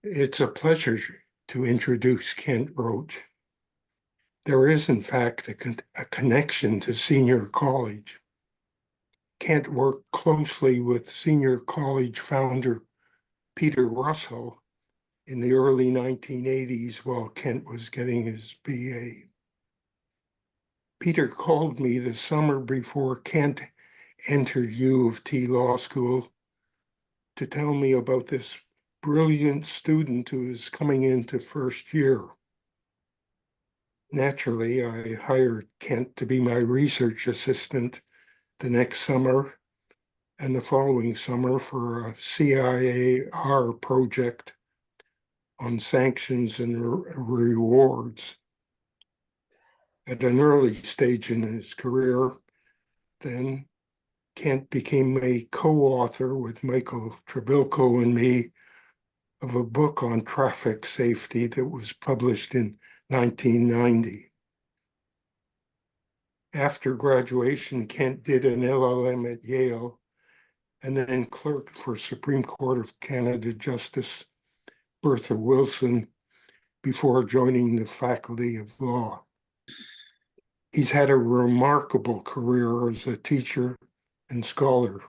It's a pleasure to introduce Kent Roach. There is, in fact, a connection to senior college. Kent worked closely with senior college founder Peter Russell in the early 1980s while Kent was getting his BA. Peter called me the summer before Kent entered U of T Law School to tell me about this brilliant student who is coming into first year. Naturally, I hired Kent to be my research assistant the next summer and the following summer for a CIAR project on sanctions and rewards. At an early stage in his career, then Kent became a co-author with Michael Trebilco and me of a book on traffic safety that was published in 1990. After graduation, Kent did an LLM at Yale and then clerked for Supreme Court of Canada Justice Bertha Wilson before joining the Faculty of Law. He's had a remarkable career as a teacher and scholar.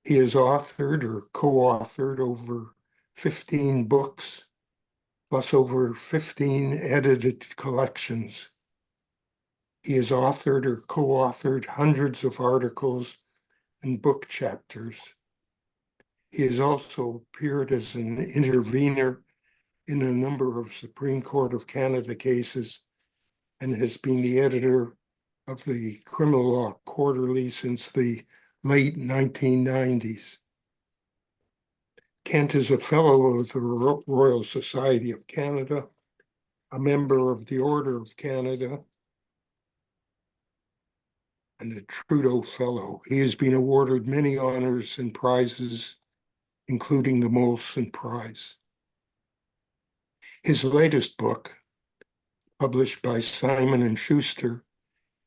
He has authored or co-authored over 15 books, plus over 15 edited collections. He has authored or co-authored hundreds of articles and book chapters. He has also appeared as an intervener in a number of Supreme Court of Canada cases and has been the editor of the Criminal Law Quarterly since the late 1990s. Kent is a fellow of the Royal Society of Canada, a member of the Order of Canada, and a Trudeau Fellow. He has been awarded many honors and prizes, including the Molson Prize. His latest book, published by Simon & Schuster,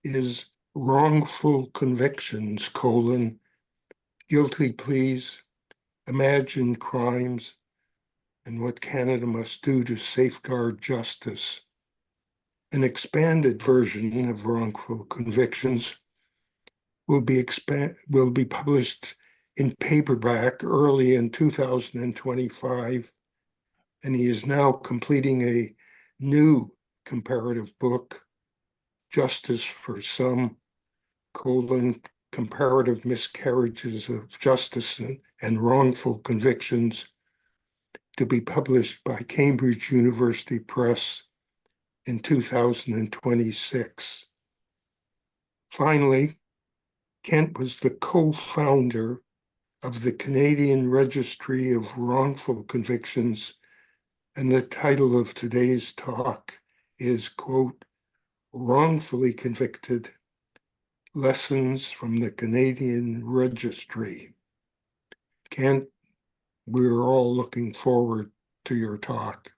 is Wrongful Convictions, Guilty Pleas, Imagined Crimes, and What Canada Must Do to Safeguard Justice. An expanded version of Wrongful Convictions will be published in paperback early in 2025, and he is now completing a new comparative book, Justice for Some, Comparative Miscarriages of Justice and Wrongful Convictions, to be published by Cambridge University Press in 2026. Finally, Kent was the co-founder of the Canadian Registry of Wrongful Convictions, and the title of today's talk is, quote, Wrongfully Convicted, Lessons from the Canadian Registry. Kent, we're all looking forward to your talk.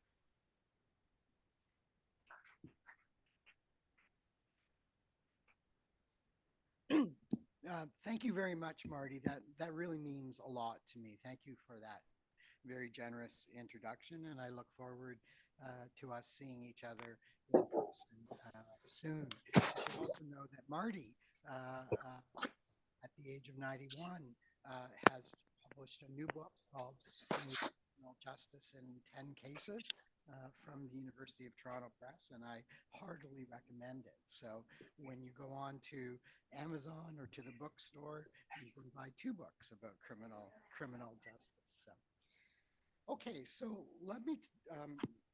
Thank you very much, Marty. That really means a lot to me. Thank you for that very generous introduction, and I look forward to us seeing each other in person soon. I should also know that Marty, at the age of 91, has published a new book called Criminal Justice in 10 Cases from the University of Toronto Press, and I heartily recommend it. So when you go on to Amazon or to the bookstore, you can buy two books about criminal justice. So, okay, so let me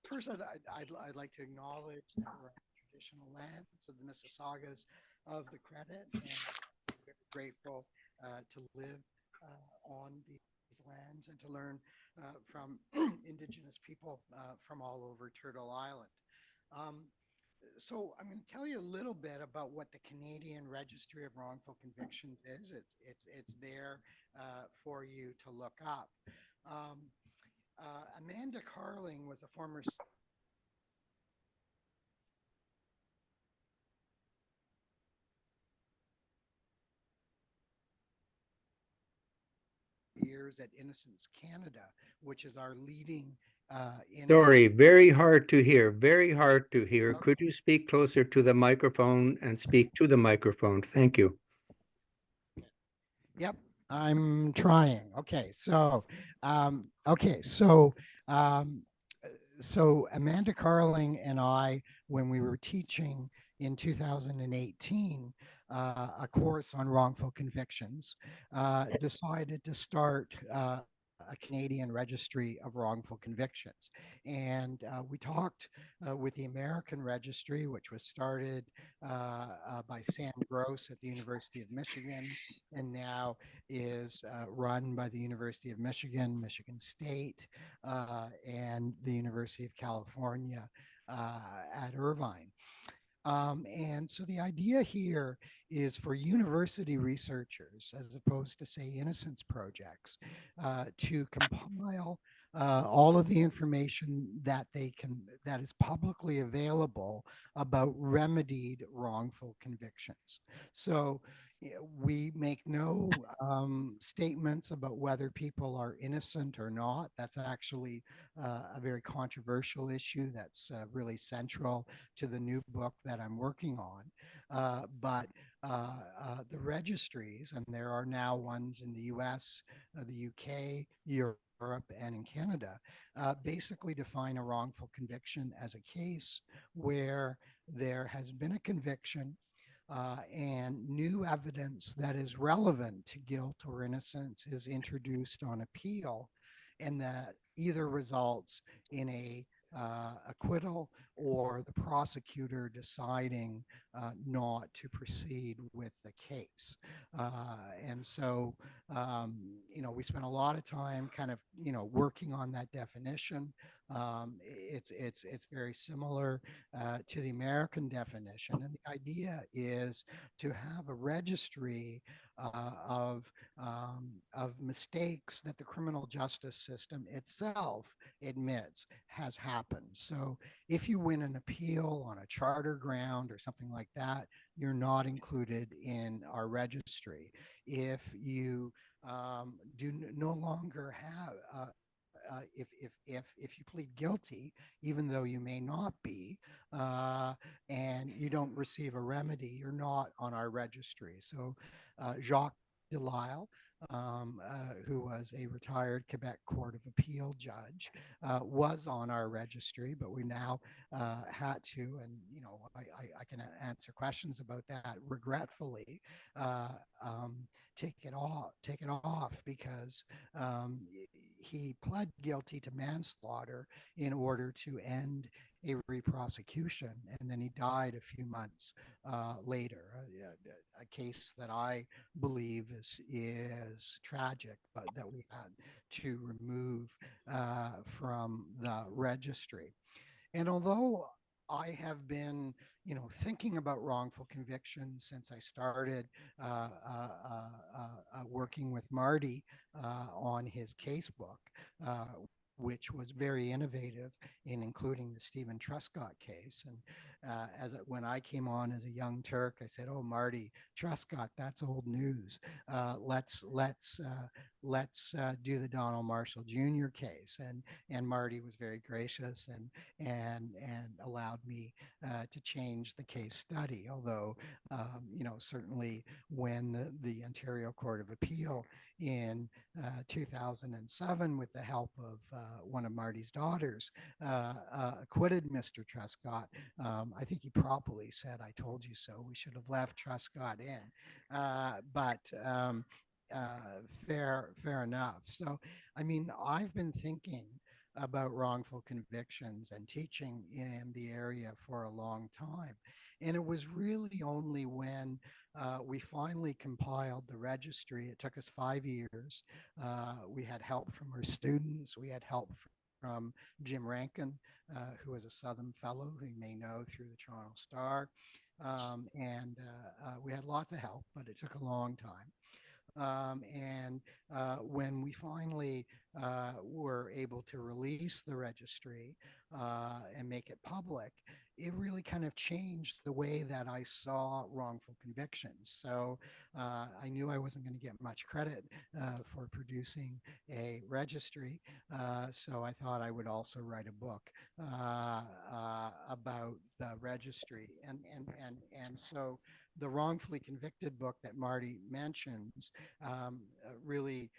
first. I'd like to acknowledge that we're on the traditional lands of the Mississaugas of the Credit, and I'm very grateful to live on these lands and to learn from Indigenous people from all over Turtle Island. Um, so I'm going to tell you a little bit about what the Canadian Registry of Wrongful Convictions is. It's there for you to look up. Um, Amanda Carling was a former years years at Innocence Canada, which is our leading innocence. Sorry, very hard to hear. Very hard to hear. Okay. Could you speak closer to the microphone and speak to the microphone? Thank you. Yep, I'm trying. Okay, um, so Amanda Carling and I, when we were teaching in 2018 a course on wrongful convictions, decided to start a Canadian registry of wrongful convictions. And we talked with the American registry, which was started by Sam Gross at the University of Michigan, and now is run by the University of Michigan, Michigan State, and the University of California at Irvine. And so the idea here is for university researchers, as opposed to, say, innocence projects, to compile all of the information that that is publicly available about remedied wrongful convictions. So we make no statements about whether people are innocent or not. That's actually a very controversial issue that's really central to the new book that I'm working on. But the registries, and there are now ones in the US, the UK, Europe, and in Canada, basically define a wrongful conviction as a case where there has been a conviction and new evidence that is relevant to guilt or innocence is introduced on appeal, and that either results in a acquittal or the prosecutor deciding not to proceed with the case. And so, we spent a lot of time kind of, working on that definition. It's very similar to the American definition. And the idea is to have a registry of mistakes that the criminal justice system itself admits has happened. So if you win an appeal on a charter ground or something like that, you're not included in our registry. If you do no longer have if you plead guilty, even though you may not be, and you don't receive a remedy, you're not on our registry. So Jacques Delisle, who was a retired Quebec Court of Appeal judge, was on our registry, but we now had to, and I can answer questions about that, regretfully take it off because he pled guilty to manslaughter in order to end a re-prosecution, and then he died a few months later. A case that I believe is tragic, but that we had to remove from the registry. And although I have been, thinking about wrongful convictions since I started working with Marty on his case book, which was very innovative in including the Stephen Truscott case. And when I came on as a young Turk, I said, "Oh, Marty, Truscott, that's old news. Let's do the Donald Marshall Jr. case." And Marty was very gracious and allowed me to change the case study. Although, certainly when the Ontario Court of Appeal in 2007, with the help of one of Marty's daughters, acquitted Mr. Truscott, I think he properly said, "I told you so." We should have left Truscott in. But fair enough. So, I've been thinking about wrongful convictions and teaching in the area for a long time. And it was really only when we finally compiled the registry. It took us 5 years. We had help from our students. We had help from Jim Rankin, who was a Southern Fellow, who you may know through the Toronto Star. And we had lots of help, but it took a long time. And when we finally were able to release the registry and make it public, it really kind of changed the way that I saw wrongful convictions. So I knew I wasn't going to get much credit for producing a registry. So I thought I would also write a book about the registry. And so the wrongfully convicted book that Marty mentions really,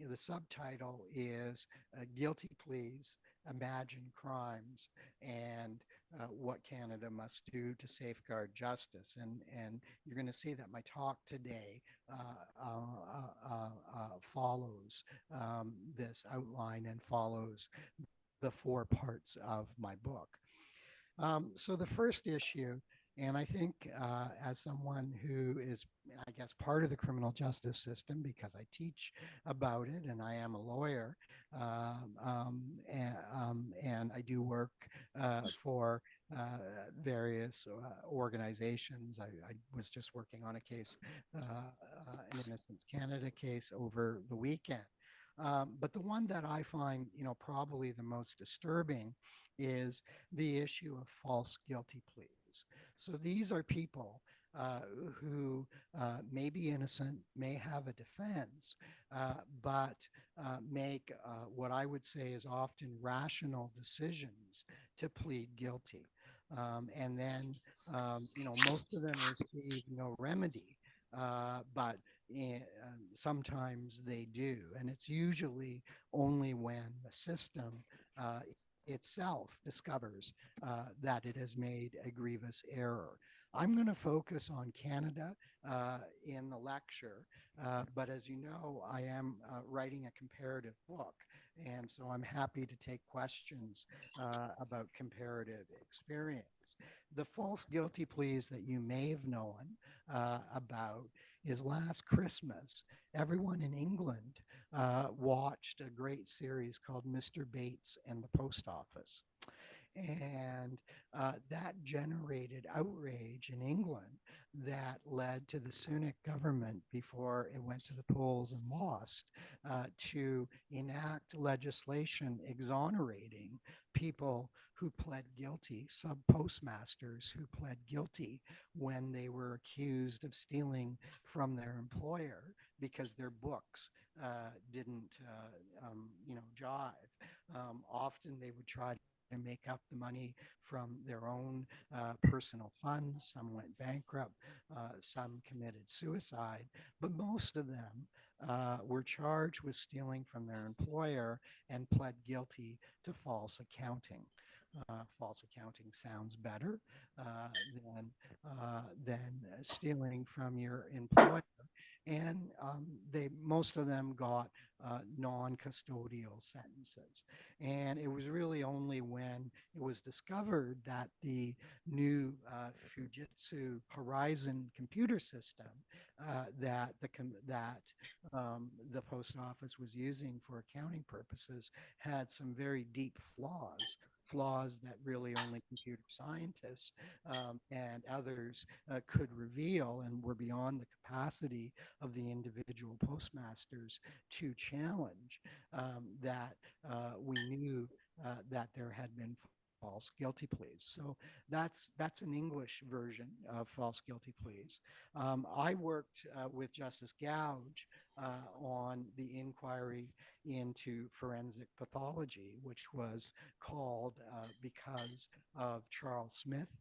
the subtitle is Guilty Pleas, Imagined Crimes, and what Canada must do to safeguard justice. And you're going to see that my talk today follows this outline and follows the 4 parts of my book. So the first issue, and I think as someone who is, I guess, part of the criminal justice system because I teach about it and I am a lawyer, and I do work for various organizations. I was just working on a case, an Innocence Canada case over the weekend. But the one that I find, probably the most disturbing is the issue of false guilty pleas. So these are people who may be innocent, may have a defense, but make what I would say is often rational decisions to plead guilty. And then, most of them receive no remedy, but sometimes they do. And it's usually only when the system itself discovers that it has made a grievous error. I'm going to focus on Canada in the lecture, but as you know, I am writing a comparative book, and so I'm happy to take questions about comparative experience. The false guilty pleas that you may have known about is last Christmas, everyone in England watched a great series called Mr. Bates and the Post Office. And that generated outrage in England that led to the Sunak government, before it went to the polls and lost, to enact legislation exonerating people who pled guilty, sub postmasters who pled guilty when they were accused of stealing from their employer because their books didn't, jive. Often they would try to make up the money from their own personal funds. Some went bankrupt, some committed suicide, but most of them were charged with stealing from their employer and pled guilty to false accounting. False accounting sounds better than stealing from your employer. And most of them got non-custodial sentences. And it was really only when it was discovered that the new Fujitsu Horizon computer system that the post office was using for accounting purposes had some very deep flaws that really only computer scientists and others could reveal, and were beyond the capacity of the individual postmasters to challenge, that we knew that there had been false guilty pleas. So that's an English version of false guilty pleas. I worked with Justice Gouge on the inquiry into forensic pathology, which was called because of Charles Smith,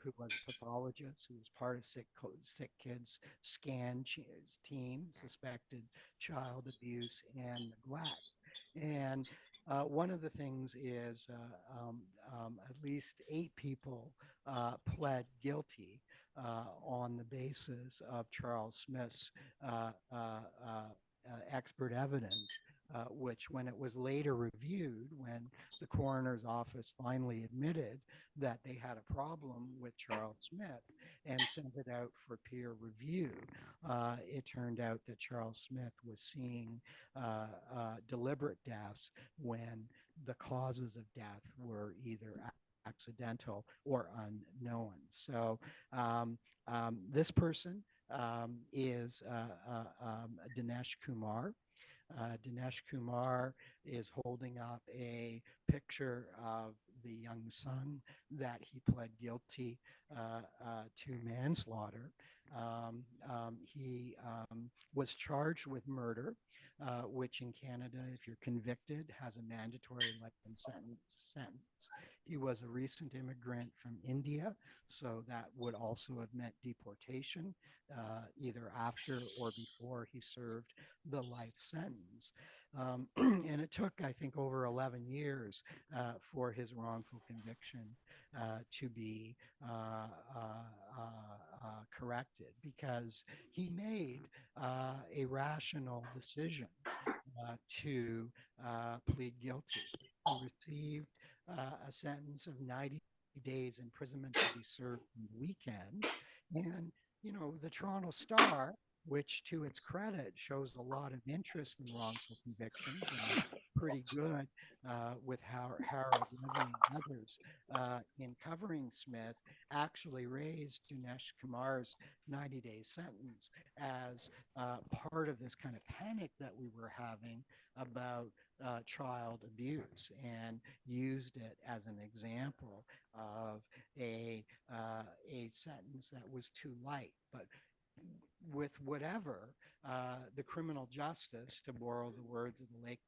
who was a pathologist, who was part of Sick Kids scan team, suspected child abuse and neglect. And one of the things is at least 8 people pled guilty on the basis of Charles Smith's expert evidence, which, when it was later reviewed, when the coroner's office finally admitted that they had a problem with Charles Smith and sent it out for peer review, it turned out that Charles Smith was seeing deliberate deaths when the causes of death were either accidental or unknown. So this person is Dinesh Kumar. Dinesh Kumar is holding up a picture of the young son that he pled guilty to manslaughter. He was charged with murder, which in Canada, if you're convicted, has a mandatory life sentence. He was a recent immigrant from India, so that would also have meant deportation, either after or before he served the life sentence. And it took, I think, over 11 years for his wrongful conviction to be corrected, because he made a rational decision to plead guilty. He received a sentence of 90 days imprisonment to be served on the weekend. And, you know, the Toronto Star, which to its credit shows a lot of interest in wrongful convictions and pretty good with Harold Levy and others in covering Smith, actually raised Dinesh Kumar's 90-day sentence as part of this kind of panic that we were having about child abuse, and used it as an example of a sentence that was too light. But with whatever the criminal justice, to borrow the words of the late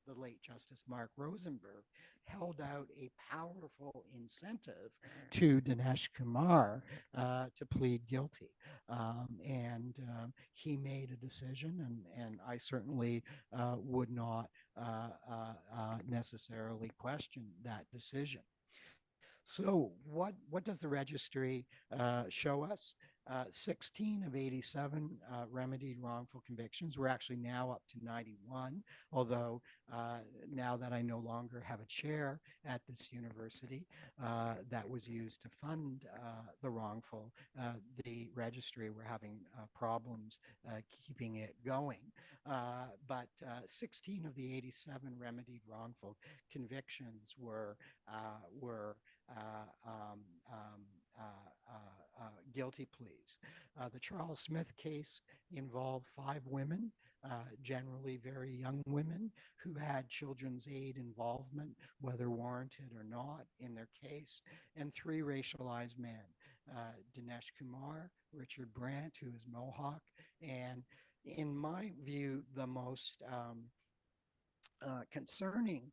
the late Justice Mark Rosenberg, held out a powerful incentive to Dinesh Kumar to plead guilty. And he made a decision, and I certainly would not necessarily question that decision. So what does the registry show us? 16 of 87 remedied wrongful convictions. We're actually now up to 91, although now that I no longer have a chair at this university that was used to fund the wrongful, the registry were having problems keeping it going. But 16 of the 87 remedied wrongful convictions were guilty pleas. The Charles Smith case involved 5 women, generally very young women, who had children's aid involvement, whether warranted or not, in their case, and 3 racialized men, Dinesh Kumar, Richard Brandt, who is Mohawk, and in my view, the most concerning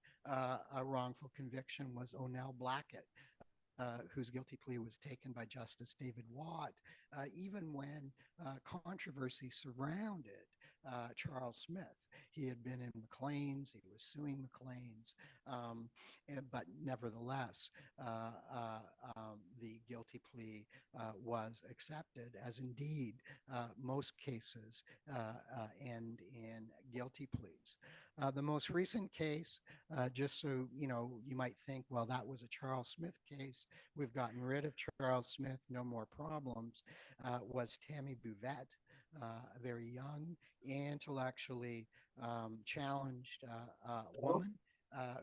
wrongful conviction was Onell Blackett, whose guilty plea was taken by Justice David Watt, even when controversy surrounded Charles Smith. He had been in McLean's, he was suing McLean's, but nevertheless, the guilty plea was accepted, as indeed most cases end in guilty pleas. The most recent case, just so you know, you might think, well, that was a Charles Smith case, we've gotten rid of Charles Smith, no more problems, was Tammy Bouvette, a very young, intellectually challenged woman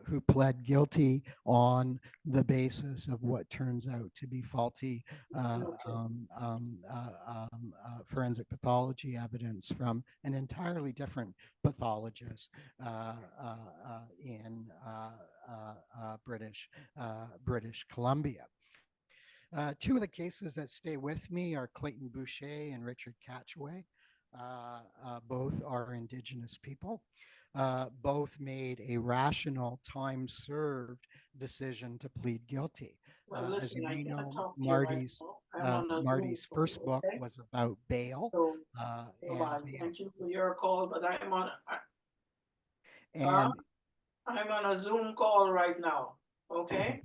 who pled guilty on the basis of what turns out to be faulty forensic pathology evidence from an entirely different pathologist in British Columbia. 2 of the cases that stay with me are Clayton Boucher and Richard Catchway. Both are Indigenous people. Both made a rational, time-served decision to plead guilty. Well, As you listen, I may can't know, talk to you right now. I'm on a Marty's Zoom first call, book okay? was about bail. So, And bye. bail. Thank you for your call, but I'm on And I'm on a Zoom call right now. Okay?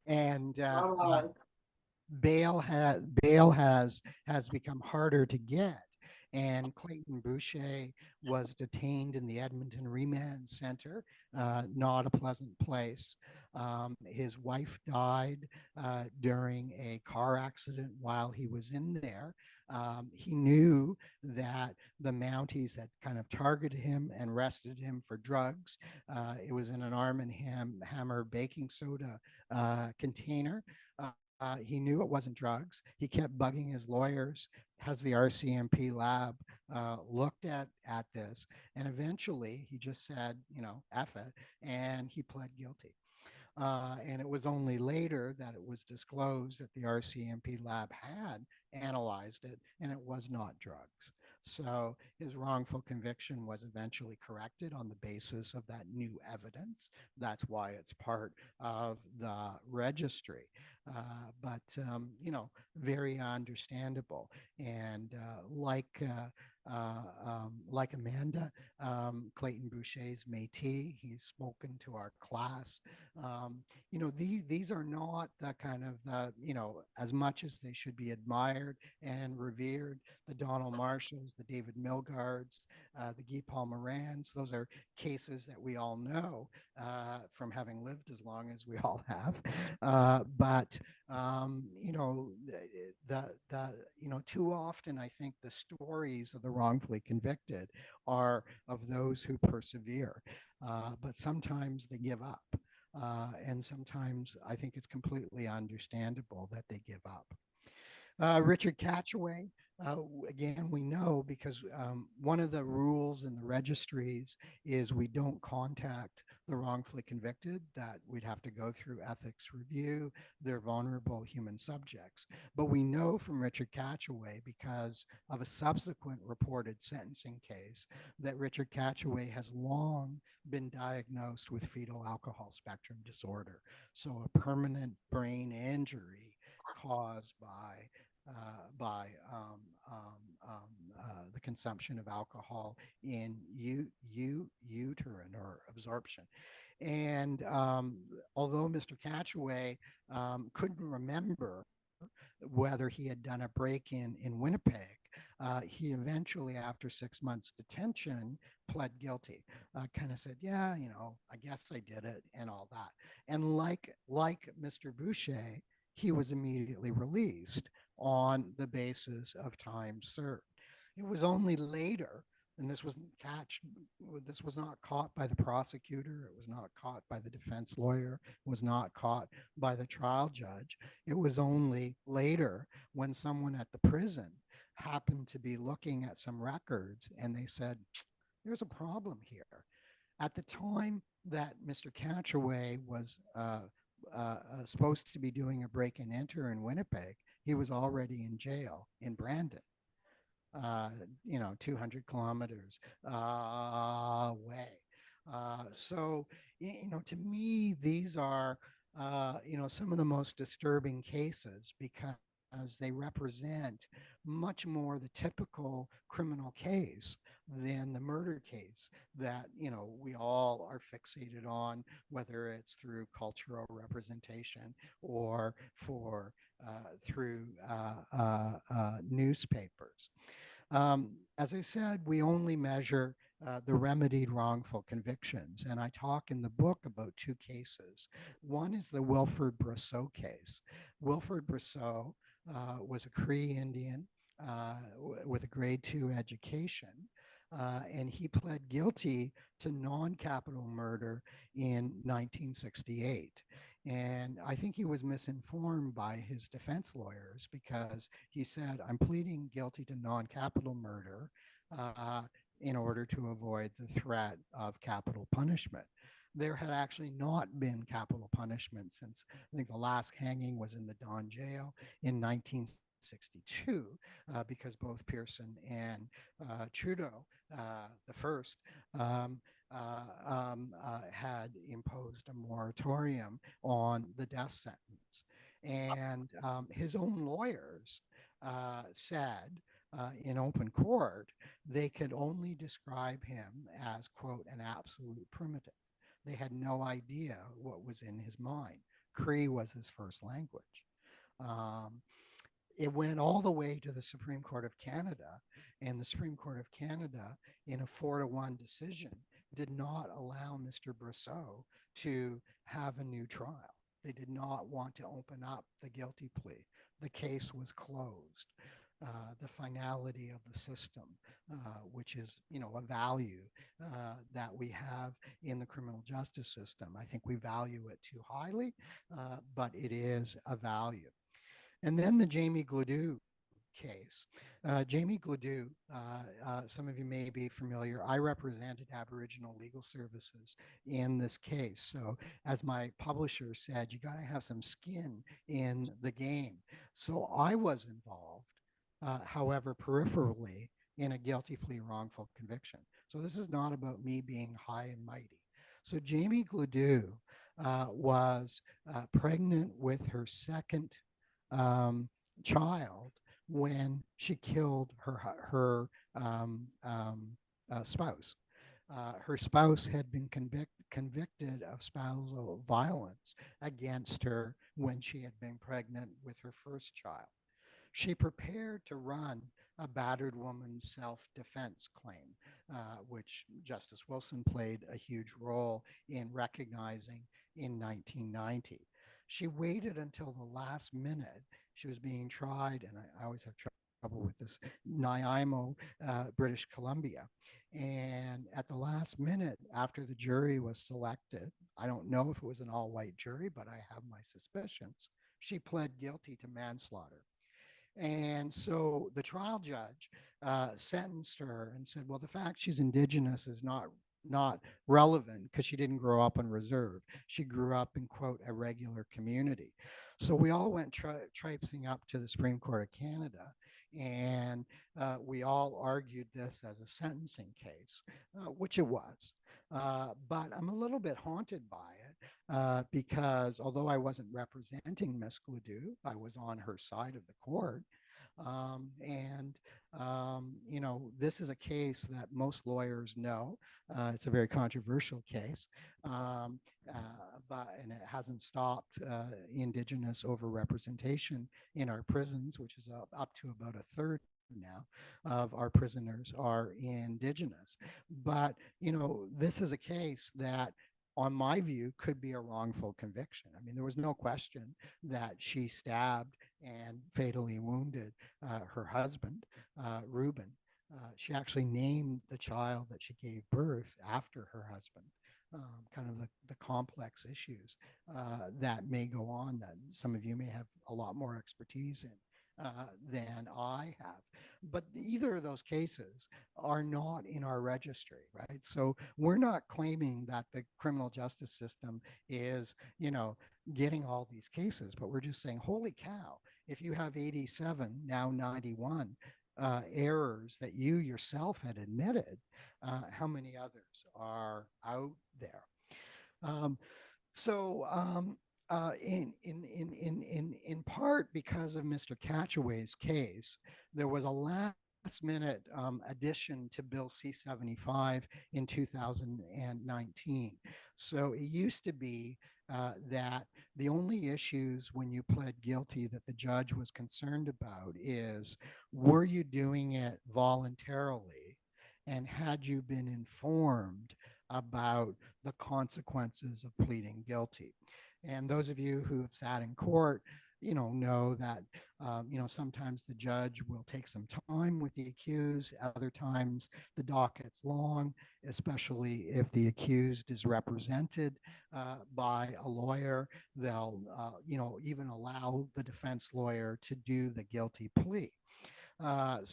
and Bye-bye. bail has become harder to get. And Clayton Boucher was detained in the Edmonton Remand Center, not a pleasant place. His wife died during a car accident while he was in there. He knew that the Mounties had kind of targeted him and arrested him for drugs. It was in an Arm & Hammer baking soda container. he knew it wasn't drugs. He kept bugging his lawyers. Has the RCMP lab looked at this? And eventually he just said, you know, F it, and he pled guilty. And it was only later that it was disclosed that the RCMP lab had analyzed it and it was not drugs. So his wrongful conviction was eventually corrected on the basis of that new evidence. That's why it's part of the registry. You know, very understandable. And like Amanda, Clayton Boucher's Métis, he's spoken to our class. You know, these are not the kind of the, you know, as much as they should be admired and revered, the Donald Marshalls, the David Milgards, the Guy Palmerans, those are cases that we all know from having lived as long as we all have. You know, you know, too often I think the stories of the wrongfully convicted are of those who persevere, but sometimes they give up. And sometimes I think it's completely understandable that they give up. Richard Catchaway, again, we know because one of the rules in the registries is we don't contact the wrongfully convicted, that we'd have to go through ethics review. They're vulnerable human subjects. But we know from Richard Catchaway, because of a subsequent reported sentencing case, that Richard Catchaway has long been diagnosed with fetal alcohol spectrum disorder. So a permanent brain injury caused by the consumption of alcohol in uterine or absorption. And although Mr. Catchaway couldn't remember whether he had done a break-in in Winnipeg, he eventually, after 6 months detention, pled guilty. Kind of said, yeah, you know, I guess I did it and all that. And like Mr. Boucher, he was immediately released on the basis of time served. It was only later, and this was not caught by the prosecutor, it was not caught by the defense lawyer, it was not caught by the trial judge. It was only later when someone at the prison happened to be looking at some records and they said, there's a problem here. At the time that Mr. Catchaway was supposed to be doing a break and enter in Winnipeg, he was already in jail in Brandon, you know, 200 kilometers away. So, you know, to me, these are, you know, some of the most disturbing cases because they represent much more the typical criminal case than the murder case that, you know, we all are fixated on, whether it's through cultural representation or through newspapers. As I said, we only measure the remedied wrongful convictions. And I talk in the book about two cases. One is the Wilford Brosseau case. Wilford Brosseau was a Cree Indian with a grade 2 education. And he pled guilty to non-capital murder in 1968. And I think he was misinformed by his defense lawyers because he said, I'm pleading guilty to non-capital murder in order to avoid the threat of capital punishment. There had actually not been capital punishment since I think the last hanging was in the Don jail in 1962, because both Pearson and Trudeau, the first, had imposed a moratorium on the death sentence. And his own lawyers said in open court, they could only describe him as, quote, an absolute primitive. They had no idea what was in his mind. Cree was his first language. It went all the way to the Supreme Court of Canada, and the Supreme Court of Canada, in a 4-1 decision, did not allow Mr. Brosseau to have a new trial. They did not want to open up the guilty plea. The case was closed. The finality of the system, which is, you know, a value that we have in the criminal justice system. I think we value it too highly, but it is a value. And then the Jamie Gladue case. Jamie Gladue, some of you may be familiar, I represented Aboriginal Legal Services in this case. So as my publisher said, you got to have some skin in the game. So I was involved, however, peripherally in a guilty plea wrongful conviction. So this is not about me being high and mighty. So Jamie Gladue was pregnant with her second child when she killed her spouse. Her spouse had been convicted of spousal violence against her when she had been pregnant with her first child. She prepared to run a battered woman's self-defense claim, which Justice Wilson played a huge role in recognizing in 1990. She waited until the last minute. She was being tried, and I always have trouble with this, Nanaimo, British Columbia. And at the last minute, after the jury was selected, I don't know if it was an all-white jury, but I have my suspicions, she pled guilty to manslaughter. And so the trial judge sentenced her and said, well, the fact she's Indigenous is not relevant because she didn't grow up on reserve. She grew up in, quote, a regular community. So we all went traipsing up to the Supreme Court of Canada, and we all argued this as a sentencing case, which it was. But I'm a little bit haunted by it because although I wasn't representing Miss Gladue, I was on her side of the court. You know, this is a case that most lawyers know. It's a very controversial case, and it hasn't stopped Indigenous overrepresentation in our prisons, which is up to about a third now of our prisoners are Indigenous. But, you know, this is a case that, on my view, could be a wrongful conviction. I mean, there was no question that she stabbed and fatally wounded her husband, Reuben. She actually named the child that she gave birth after her husband. Kind of the complex issues that may go on that some of you may have a lot more expertise in than I have. But either of those cases are not in our registry, right? So we're not claiming that the criminal justice system is, you know, getting all these cases, but we're just saying, holy cow, if you have 87, now 91 errors that you yourself had admitted, how many others are out there? In part because of Mr. Catchaway's case, there was a last minute addition to Bill C-75 in 2019. So it used to be that the only issues when you pled guilty that the judge was concerned about is, were you doing it voluntarily? And had you been informed about the consequences of pleading guilty? And those of you who have sat in court, you know that, sometimes the judge will take some time with the accused. Other times the docket's long, especially if the accused is represented by a lawyer. They'll, even allow the defense lawyer to do the guilty plea. One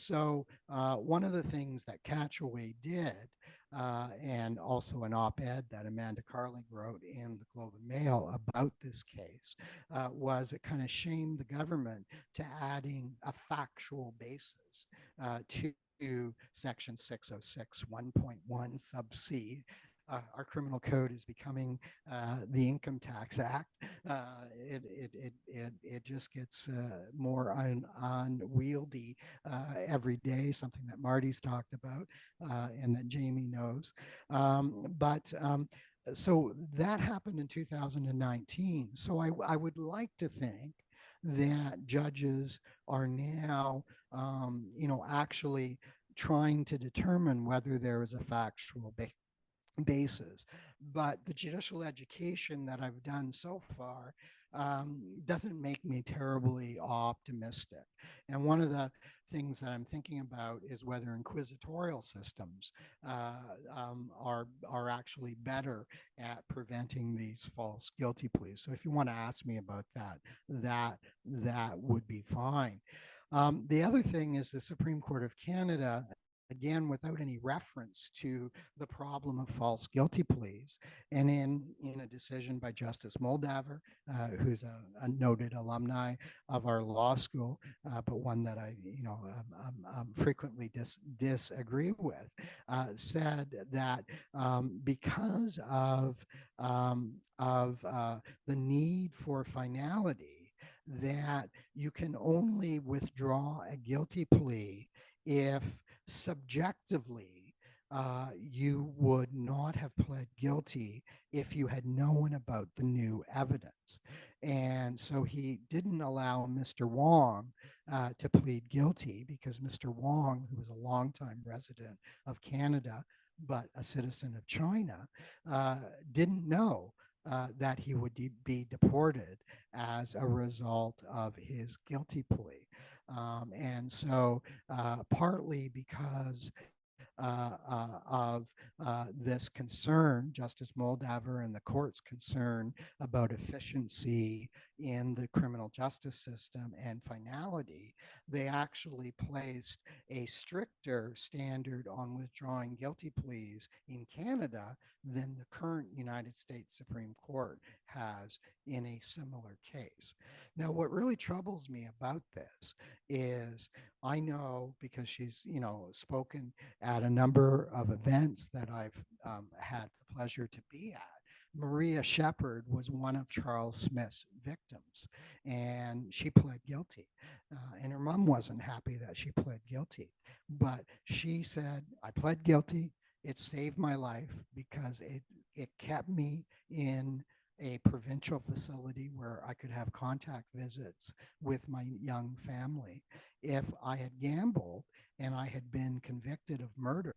of the things that Catchaway did, and also an op-ed that Amanda Carling wrote in the Globe and Mail about this case, was it kind of shamed the government to adding a factual basis to Section 606 1.1 sub C. Our criminal code is becoming the Income Tax Act. It just gets more unwieldy every day, something that Marty's talked about and that Jamie knows. So that happened in 2019. So I would like to think that judges are now, actually trying to determine whether there is a factual basis. But the judicial education that I've done so far doesn't make me terribly optimistic. And one of the things that I'm thinking about is whether inquisitorial systems are actually better at preventing these false guilty pleas. So if you want to ask me about that, that would be fine. The other thing is the Supreme Court of Canada, again, without any reference to the problem of false guilty pleas. And in a decision by Justice Moldaver, who's a noted alumni of our law school, but one that I, frequently disagree with, said that because of the need for finality, that you can only withdraw a guilty plea if subjectively you would not have pled guilty if you had known about the new evidence. And so he didn't allow Mr. Wong to plead guilty because Mr. Wong, who was a longtime resident of Canada, but a citizen of China, didn't know that he would be deported as a result of his guilty plea. And so partly because of this concern, Justice Moldaver and the court's concern about efficiency in the criminal justice system and finality, they actually placed a stricter standard on withdrawing guilty pleas in Canada than the current United States Supreme Court has in a similar case. Now, what really troubles me about this is I know, because she's, spoken at a number of events that I've had the pleasure to be at. Maria Shepherd was one of Charles Smith's victims, and she pled guilty. And her mom wasn't happy that she pled guilty, but she said, I pled guilty. It saved my life because it kept me in a provincial facility where I could have contact visits with my young family. If I had gambled and I had been convicted of murder,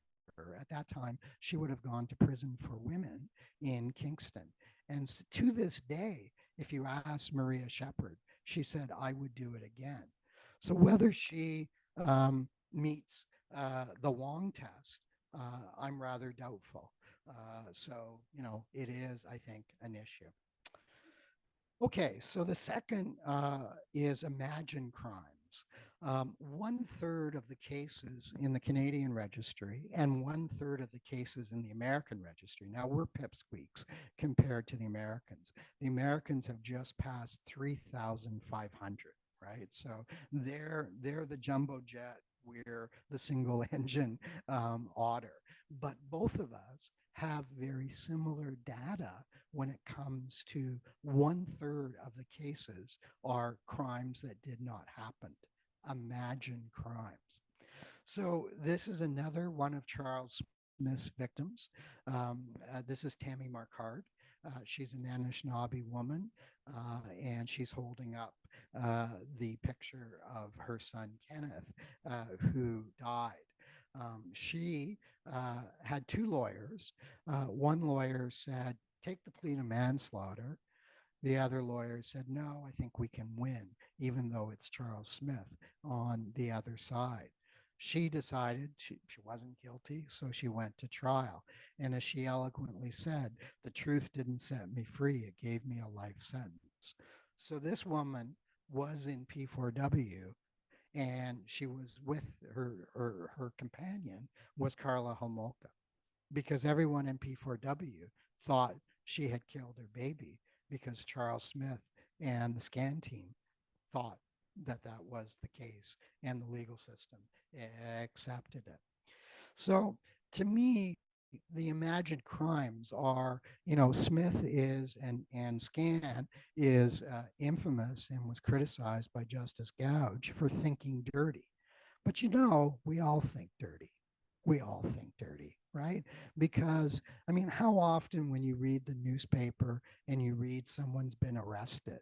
at that time, she would have gone to prison for women in Kingston. And to this day, if you ask Maria Shepherd, she said, I would do it again. So whether she meets the Wong test, I'm rather doubtful. So, it is, I think, an issue. Okay, so the second is imagined crimes. 1/3 of the cases in the Canadian registry and 1/3 of the cases in the American registry. Now we're pipsqueaks compared to the Americans. The Americans have just passed 3,500, right? So they're the jumbo jet. We're the single engine otter. But both of us have very similar data when it comes to 1/3 of the cases are crimes that did not happen. Imagined crimes. So this is another one of Charles Smith's victims. This is Tammy Marcard. She's an Anishinaabe woman, and she's holding up the picture of her son, Kenneth, who died. She had two lawyers. One lawyer said, take the plea to manslaughter. The other lawyer said, no, I think we can win, even though it's Charles Smith on the other side. She decided she wasn't guilty, so she went to trial. And as she eloquently said, the truth didn't set me free, it gave me a life sentence. So this woman was in P4W, and she was with her companion was Carla Homolka, because everyone in P4W thought she had killed her baby, because Charles Smith and the scan team thought that that was the case, and the legal system accepted it. So to me, the imagined crimes are, Smith is, and Scan is infamous and was criticized by Justice Gouge for thinking dirty. But we all think dirty. We all think dirty, right? Because, how often when you read the newspaper and you read someone's been arrested,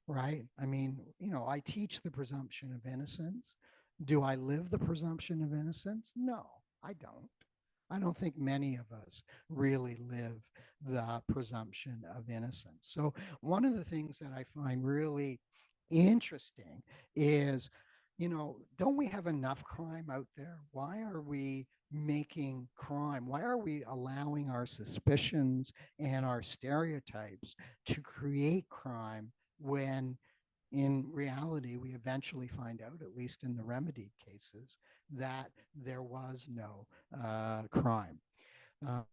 right? I teach the presumption of innocence. Do I live the presumption of innocence? No, I don't. I don't think many of us really live the presumption of innocence. So one of the things that I find really interesting is, don't we have enough crime out there? Why are we making crime? Why are we allowing our suspicions and our stereotypes to create crime when in reality, we eventually find out, at least in the remedied cases, that there was no crime. Uh,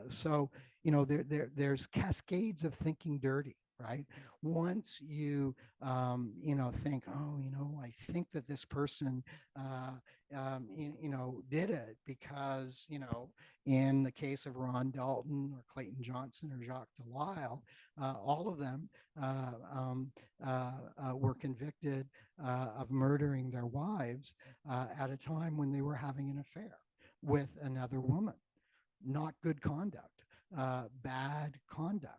so, there's cascades of thinking dirty, right? Once think, oh, I think that this person, did it because, in the case of Ron Dalton or Clayton Johnson or Jacques Delisle, all of them were convicted of murdering their wives at a time when they were having an affair with another woman. Not good conduct, bad conduct.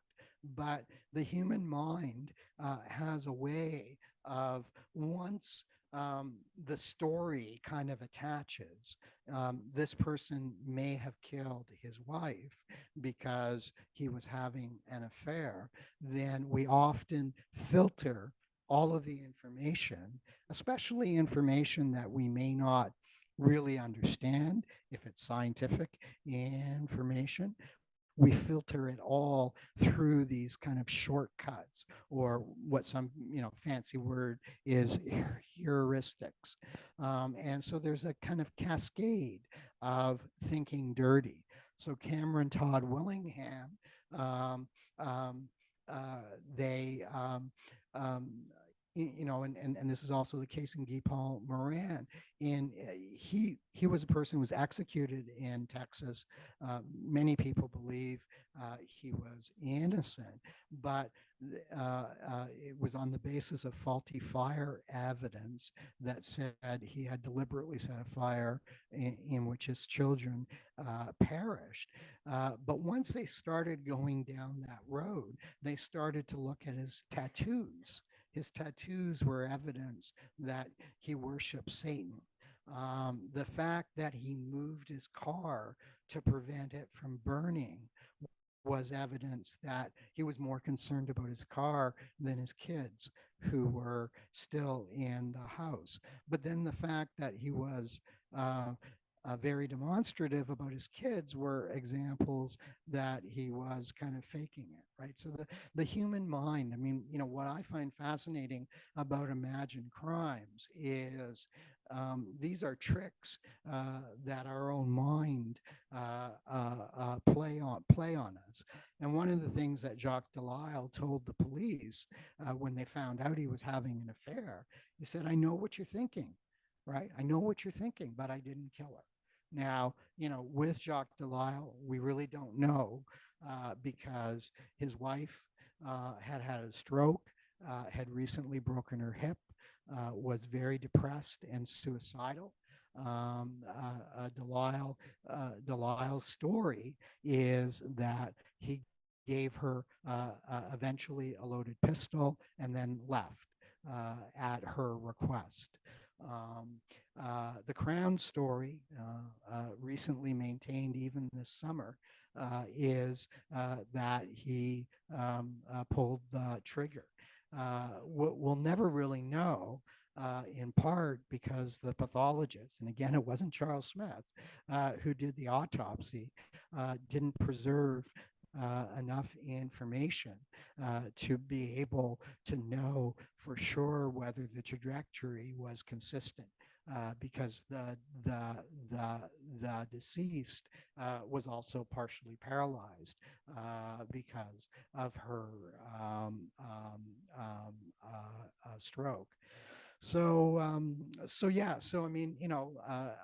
But the human mind has a way of, once the story kind of attaches, this person may have killed his wife because he was having an affair, then we often filter all of the information, especially information that we may not really understand if it's scientific information. We filter it all through these kind of shortcuts, or what some fancy word is heuristics. And so there's a kind of cascade of thinking dirty. So Cameron Todd Willingham, they and this is also the case in Guy Paul Moran. And he was a person who was executed in Texas. Many people believe he was innocent, but it was on the basis of faulty fire evidence that said he had deliberately set a fire in which his children perished. But once they started going down that road, they started to look at his tattoos. His tattoos were evidence that he worshiped Satan. The fact that he moved his car to prevent it from burning was evidence that he was more concerned about his car than his kids, who were still in the house. But then the fact that he was very demonstrative about his kids were examples that he was kind of faking it, right? So the human mind, I mean, what I find fascinating about imagined crimes is these are tricks that our own mind play on us. And one of the things that Jacques Delisle told the police when they found out he was having an affair, he said, "I know what you're thinking, right? I know what you're thinking, but I didn't kill her." Now, with Jacques Delisle, we really don't know because his wife had had a stroke, had recently broken her hip, was very depressed and suicidal. Delisle's story is that he gave her eventually a loaded pistol and then left at her request. The Crown story, recently maintained even this summer, is that he pulled the trigger. We'll never really know, in part because the pathologist, and again, it wasn't Charles Smith, who did the autopsy, didn't preserve enough information to be able to know for sure whether the trajectory was consistent, because the deceased was also partially paralyzed because of her stroke. So I mean,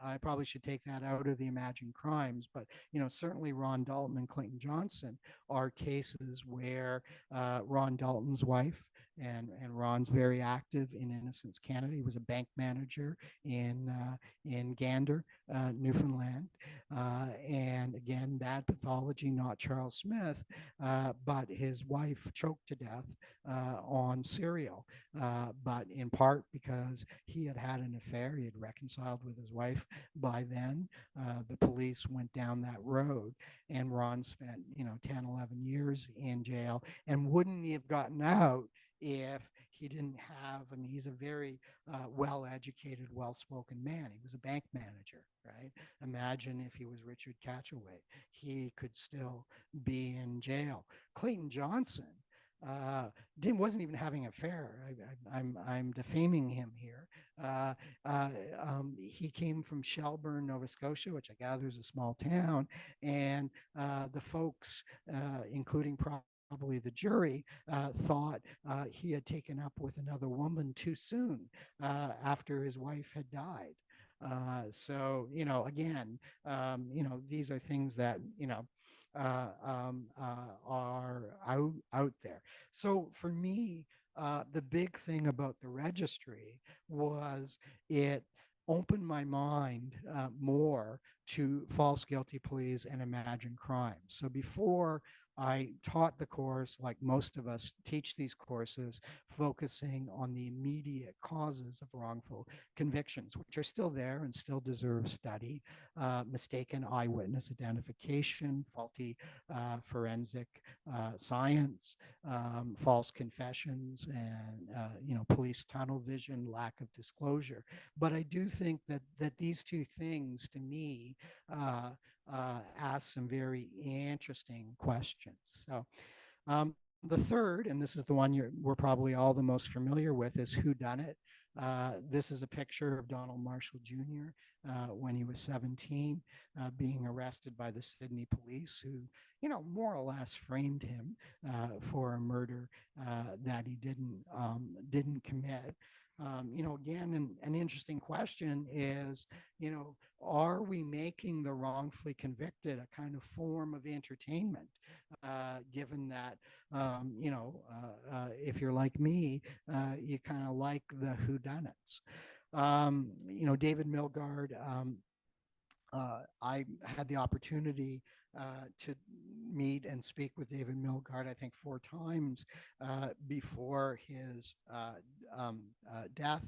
I probably should take that out of the imagined crimes, but certainly Ron Dalton and Clayton Johnson are cases where Ron Dalton's wife and Ron's very active in Innocence Canada. He was a bank manager in Gander, Newfoundland, and again, bad pathology, not Charles Smith, but his wife choked to death on cereal, but in part because he had had an affair. He had reconciled with his wife by then. The police went down that road, and Ron spent 10, 11 years in jail, and wouldn't he have gotten out if he didn't have, I mean, he's a very well-educated, well-spoken man. He was a bank manager, right? Imagine if he was Richard Catchaway. He could still be in jail. Clayton Johnson wasn't even having an affair. I'm defaming him here. He came from Shelburne, Nova Scotia, which I gather is a small town, and the folks, including probably the jury, thought he had taken up with another woman too soon after his wife had died. So, again, these are things that, are out there. So for me, the big thing about the registry was it opened my mind more to false guilty pleas and imagined crimes. So before I taught the course, like most of us teach these courses, focusing on the immediate causes of wrongful convictions, which are still there and still deserve study: mistaken eyewitness identification, faulty forensic science, false confessions, and police tunnel vision, lack of disclosure. But I do think that these two things, to me, ask some very interesting questions. So the third, and this is the one we're probably all the most familiar with, is whodunit. This is a picture of Donald Marshall Jr. When he was 17, being arrested by the Sydney police, who, more or less framed him for a murder that he didn't commit. Again, an interesting question is, are we making the wrongfully convicted a kind of form of entertainment, given that, if you're like me, you kind of like the whodunits. David Milgaard, I had the opportunity to meet and speak with David Milgaard, I think 4 times before his death.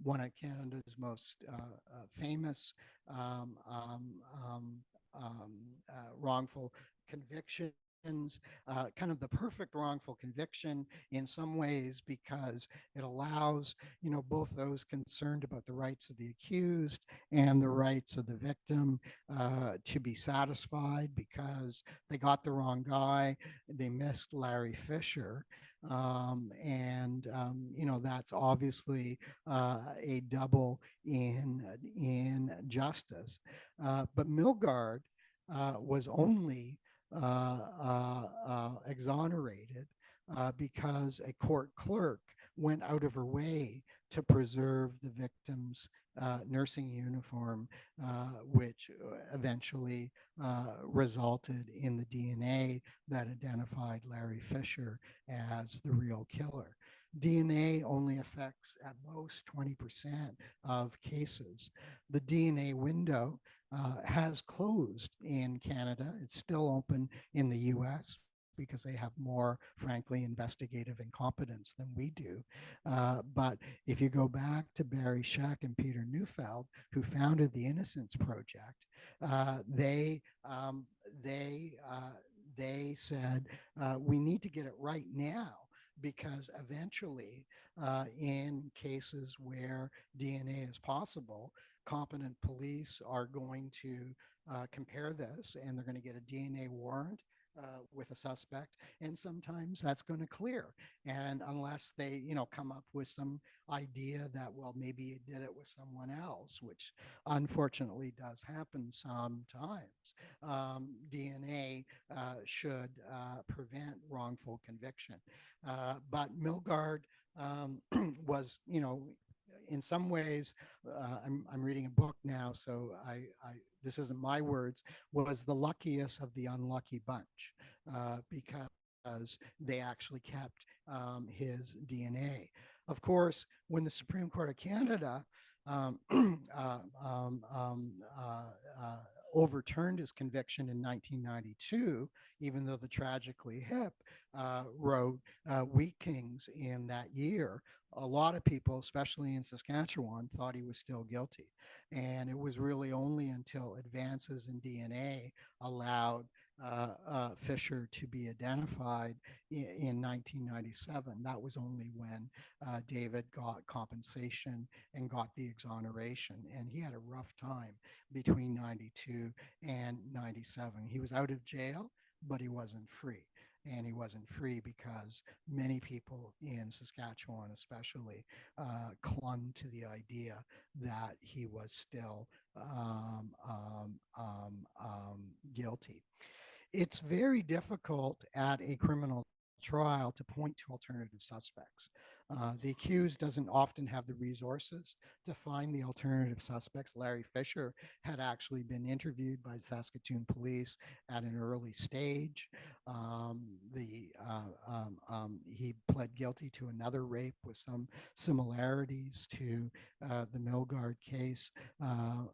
One of Canada's most famous wrongful convictions, kind of the perfect wrongful conviction in some ways, because it allows, both those concerned about the rights of the accused and the rights of the victim to be satisfied, because they got the wrong guy, they missed Larry Fisher. That's obviously a double in justice. But Milgaard was only exonerated because a court clerk went out of her way to preserve the victim's nursing uniform, which eventually resulted in the DNA that identified Larry Fisher as the real killer. DNA only affects at most 20% of cases. The DNA window has closed in Canada. It's still open in the US because they have more, frankly, investigative incompetence than we do. But if you go back to Barry Scheck and Peter Neufeld, who founded the Innocence Project, they said, we need to get it right now, because eventually, in cases where DNA is possible, competent police are going to compare this, and they're going to get a DNA warrant with a suspect, and sometimes that's going to clear. And unless they, come up with some idea that, well, maybe you did it with someone else, which unfortunately does happen sometimes, DNA should prevent wrongful conviction. But Milgaard was, in some ways, I'm reading a book now, so this isn't my words, was the luckiest of the unlucky bunch, because they actually kept his DNA. Of course, when the Supreme Court of Canada um, uh, um, um, overturned his conviction in 1992, even though the Tragically Hip wrote Wheat Kings in that year, a lot of people, especially in Saskatchewan, thought he was still guilty. And it was really only until advances in DNA allowed Fisher to be identified in 1997. That was only when David got compensation and got the exoneration. And he had a rough time between 92 and 97. He was out of jail, but he wasn't free. And he wasn't free because many people in Saskatchewan, especially, clung to the idea that he was still guilty. It's very difficult at a criminal trial to point to alternative suspects. The accused doesn't often have the resources to find the alternative suspects. Larry Fisher had actually been interviewed by Saskatoon police at an early stage. He pled guilty to another rape with some similarities to the Milgard case a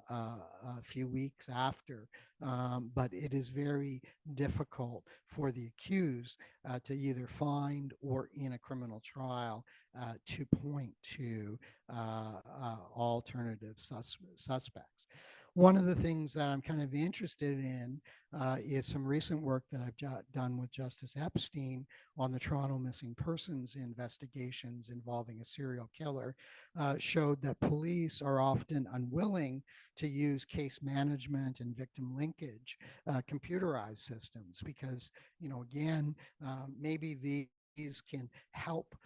few weeks after. But it is very difficult for the accused to either find or in a criminal trial to point to alternative suspects. One of the things that I'm kind of interested in is some recent work that I've done with Justice Epstein on the Toronto missing persons investigations involving a serial killer, showed that police are often unwilling to use case management and victim linkage computerized systems because, again, maybe these can help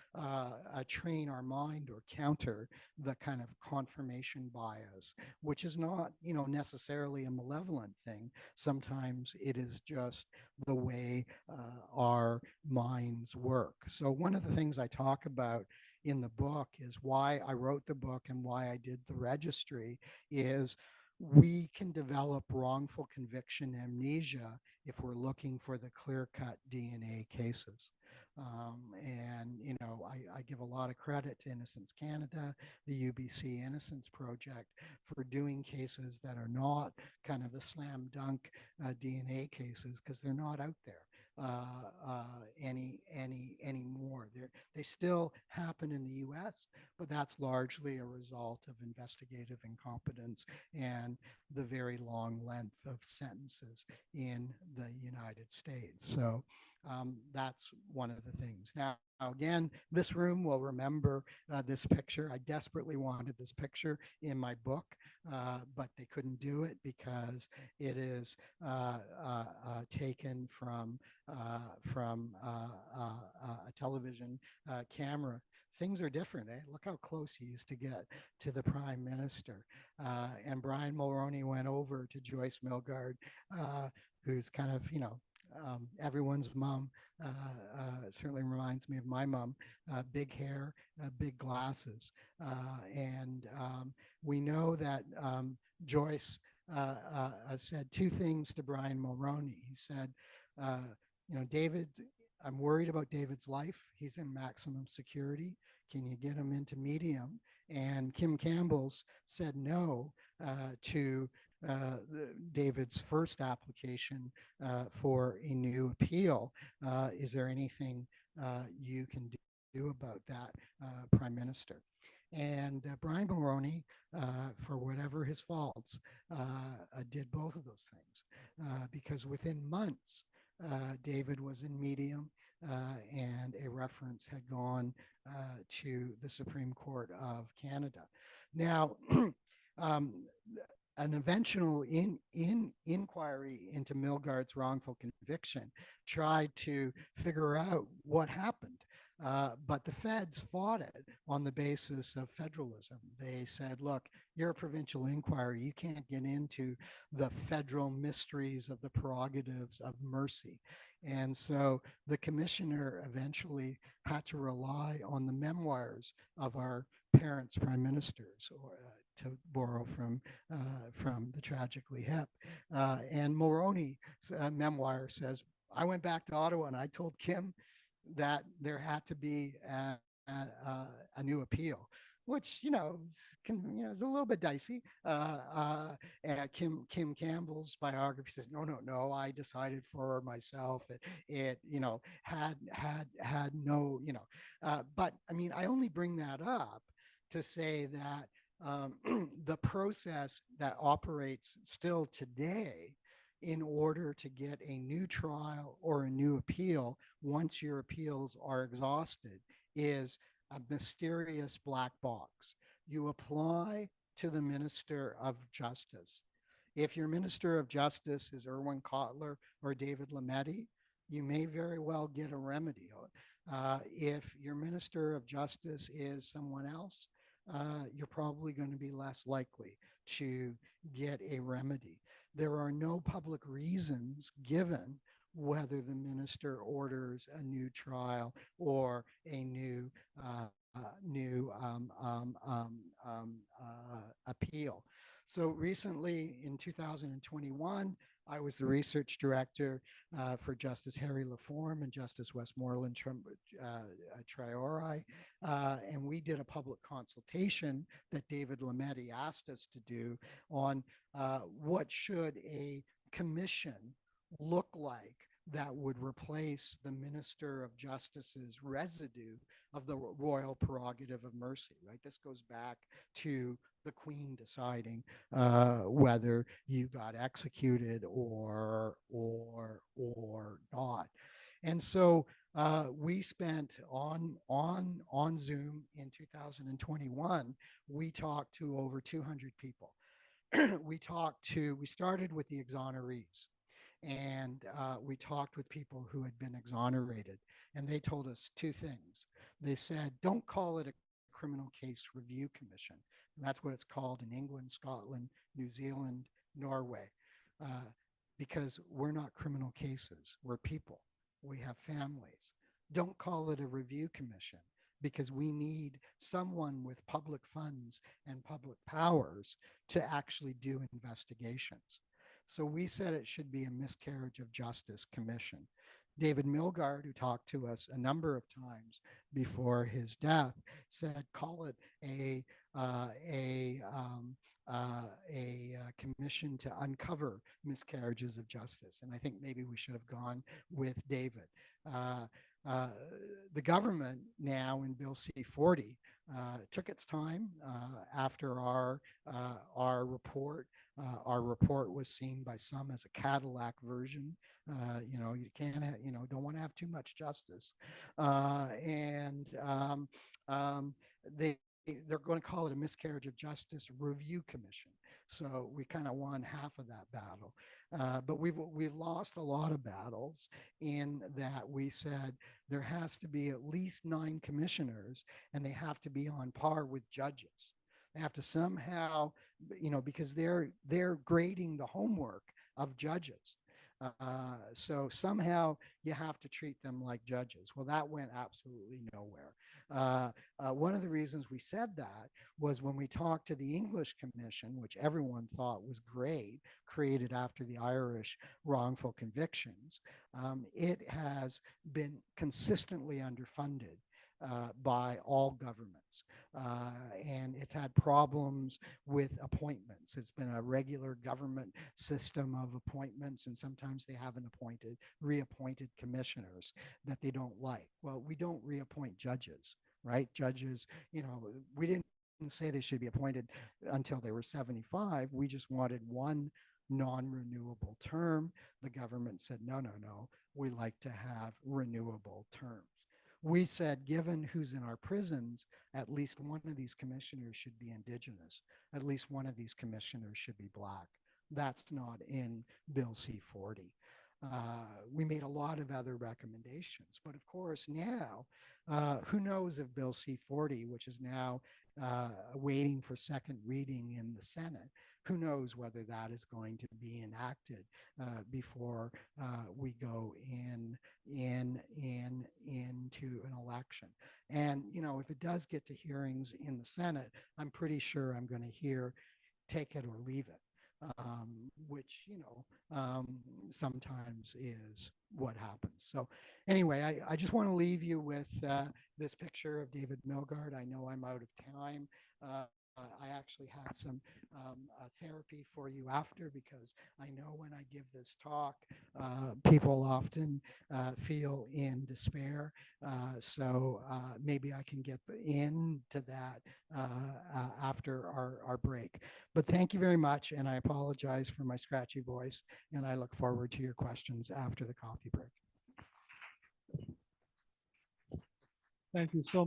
train our mind or counter the kind of confirmation bias, which is not, necessarily a malevolent thing. Sometimes it is just the way our minds work. So one of the things I talk about in the book is why I wrote the book and why I did the registry is we can develop wrongful conviction amnesia if we're looking for the clear-cut DNA cases. I give a lot of credit to Innocence Canada, the UBC Innocence Project, for doing cases that are not kind of the slam dunk DNA cases because they're not out there anymore. They still happen in the U.S., but that's largely a result of investigative incompetence and the very long length of sentences in the United States. So that's one of the things. Now, again, this room will remember this picture. I desperately wanted this picture in my book, but they couldn't do it because it is taken from a television camera. Things are different, eh? Look how close he used to get to the Prime Minister. And Brian Mulroney went over to Joyce Milgard, who's kind of, everyone's mom. Certainly reminds me of my mom. Big hair, big glasses. And we know that Joyce said two things to Brian Mulroney. He said, David, I'm worried about David's life. He's in maximum security. Can you get him into medium? And Kim Campbell's said no to David's first application for a new appeal. Is there anything you can do about that, Prime Minister? And Brian Mulroney, for whatever his faults, did both of those things because within months, David was in medium and a reference had gone to the Supreme Court of Canada. Now, an eventual inquiry into Milgard's wrongful conviction tried to figure out what happened. But the feds fought it on the basis of federalism. They said, look, you're a provincial inquiry. You can't get into the federal mysteries of the prerogatives of mercy. And so the commissioner eventually had to rely on the memoirs of our parents' prime ministers, or to borrow from the Tragically Hip. And Mulroney's memoir says, I went back to Ottawa and I told Kim that there had to be a new appeal, which is a little bit dicey. Kim Campbell's biography says, no, I decided for myself. It had no, but I mean, I only bring that up to say that the process that operates still today in order to get a new trial or a new appeal once your appeals are exhausted is a mysterious black box. You apply to the Minister of Justice. If your Minister of Justice is Irwin Cotler or David Lametti, you may very well get a remedy. If your Minister of Justice is someone else, you're probably going to be less likely to get a remedy. There are no public reasons given whether the minister orders a new trial or a new appeal. So recently in 2021, I was the research director for Justice Harry Laforme and Justice Westmoreland Traore, and we did a public consultation that David Lametti asked us to do on what should a commission look like that would replace the Minister of Justice's residue of the royal prerogative of mercy, right? This goes back to the Queen deciding whether you got executed or not. And so we spent on Zoom in 2021, we talked to over 200 people. We started with the exonerees. And we talked with people who had been exonerated, and they told us two things. They said, don't call it a criminal case review commission. And that's what it's called in England, Scotland, New Zealand, Norway, because we're not criminal cases. We're people. We have families. Don't call it a review commission, because we need someone with public funds and public powers to actually do investigations. So we said it should be a miscarriage of justice commission. David Milgaard, who talked to us a number of times before his death, said, call it a commission to uncover miscarriages of justice. And I think maybe we should have gone with David. The government now in Bill C-40 took its time after our report. Our report was seen by some as a Cadillac version. You can't, don't want to have too much justice. They're going to call it a miscarriage of justice review commission. So we kind of won half of that battle. But we've lost a lot of battles in that we said there has to be at least 9 commissioners, and they have to be on par with judges. They have to somehow, because they're grading the homework of judges. So somehow you have to treat them like judges. Well, that went absolutely nowhere. One of the reasons we said that was when we talked to the English Commission, which everyone thought was great, created after the Irish wrongful convictions. It has been consistently underfunded by all governments. And it's had problems with appointments. It's been a regular government system of appointments, and sometimes they haven't reappointed commissioners that they don't like. Well, we don't reappoint judges, right? Judges, we didn't say they should be appointed until they were 75. We just wanted one non-renewable term. The government said, no, we like to have renewable terms. We said, given who's in our prisons, at least one of these commissioners should be Indigenous. At least one of these commissioners should be Black. That's not in Bill C-40. We made a lot of other recommendations. But of course, now, who knows if Bill C-40, which is now waiting for second reading in the Senate, who knows whether that is going to be enacted before we go into an election. And, if it does get to hearings in the Senate, I'm pretty sure I'm going to hear take it or leave it. which, you know, sometimes is what happens. So anyway, I just want to leave you with this picture of David Milgaard. I know I'm out of time. I actually had some therapy for you after, because I know when I give this talk, people often feel in despair. So maybe I can get into that after our break. But thank you very much, and I apologize for my scratchy voice, and I look forward to your questions after the coffee break. Thank you so much.